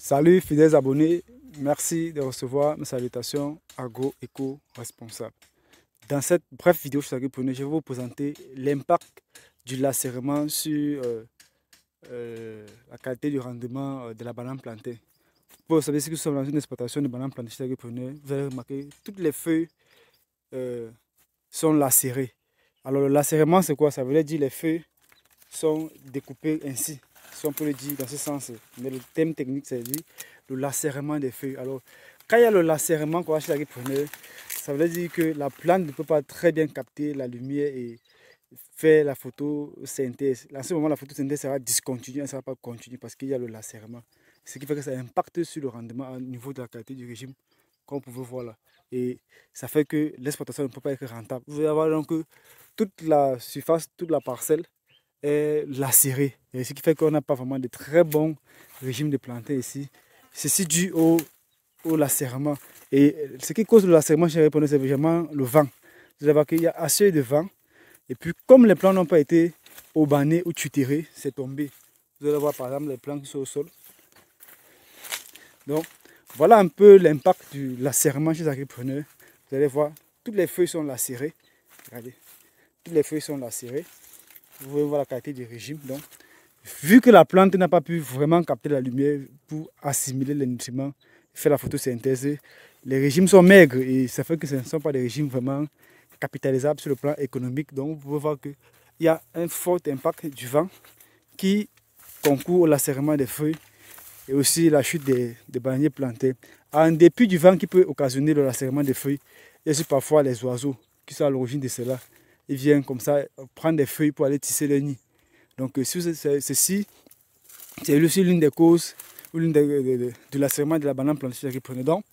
Salut fidèles abonnés, merci de recevoir mes salutations agro-éco-responsables. Dans cette brève vidéo, je vais vous présenter l'impact du lacérement sur la qualité du rendement de la banane plantée. Vous savez, si nous sommes dans une exploitation de bananes plantées chez Agripreneur, vous allez remarquer que toutes les feuilles sont lacérées. Alors le lacérement c'est quoi? Ça veut dire que les feuilles sont découpées ainsi, si on peut le dire dans ce sens. Mais le thème technique c'est dire le lacérement des feuilles. Alors quand il y a le lacérement qu'on va chez l'agriculteur, ça veut dire que la plante ne peut pas très bien capter la lumière et faire la photosynthèse. À ce moment, la photosynthèse sera discontinue, elle ne sera pas continue parce qu'il y a le lacérement. Ce qui fait que ça impacte sur le rendement au niveau de la qualité du régime, comme vous pouvez voir là. Et ça fait que l'exploitation ne peut pas être rentable. Vous allez avoir donc toute la surface, toute la parcelle est lacérée. Et ce qui fait qu'on n'a pas vraiment de très bons régimes de planter ici. Ceci dû au lacérement. Et ce qui cause le lacérement chez les répondeurs, c'est vraiment le vent. Vous allez voir qu'il y a assez de vent. Et puis, comme les plants n'ont pas été aubanés ou tutorés, c'est tombé. Vous allez voir par exemple les plants qui sont au sol. Donc, voilà un peu l'impact du lacérement chez les agripreneurs. Vous allez voir, toutes les feuilles sont lacérées. Regardez, toutes les feuilles sont lacérées. Vous pouvez voir la qualité du régime. Donc, vu que la plante n'a pas pu vraiment capter la lumière pour assimiler les nutriments, faire la photosynthèse, les régimes sont maigres et ça fait que ce ne sont pas des régimes vraiment capitalisables sur le plan économique. Donc, vous pouvez voir qu'il y a un fort impact du vent qui concourt au lacérement des feuilles et aussi la chute des bananiers plantés. En dépit du vent qui peut occasionner le lacérement des feuilles, il y a aussi parfois les oiseaux qui sont à l'origine de cela. Ils viennent comme ça prendre des feuilles pour aller tisser leur nid. Donc ceci, c'est aussi l'une des causes ou l'une du lacérement de la banane plantée chez l'agriculteur. Donc,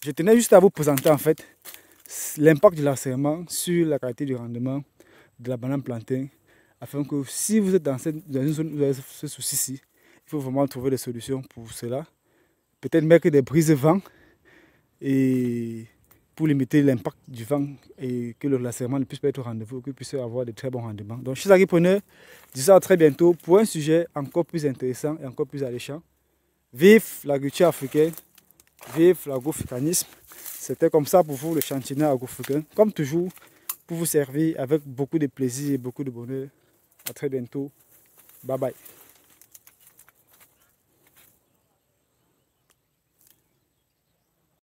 je tenais juste à vous présenter en fait l'impact du lacérement sur la qualité du rendement de la banane plantée, afin que si vous êtes dans une zone où vous avez ce souci-ci, il faut vraiment trouver des solutions pour cela. Peut-être mettre des brises-vent et pour limiter l'impact du vent et que le lacérement ne puisse pas être au rendez-vous, qu'il puisse avoir de très bons rendements. Donc, chers agripreneurs, je dis à très bientôt pour un sujet encore plus intéressant et encore plus alléchant. Vive l'agriculture africaine, vive l'agroafricanisme. C'était comme ça pour vous le chantinet agroafricain. Comme toujours, pour vous servir avec beaucoup de plaisir et beaucoup de bonheur. À très bientôt. Bye bye.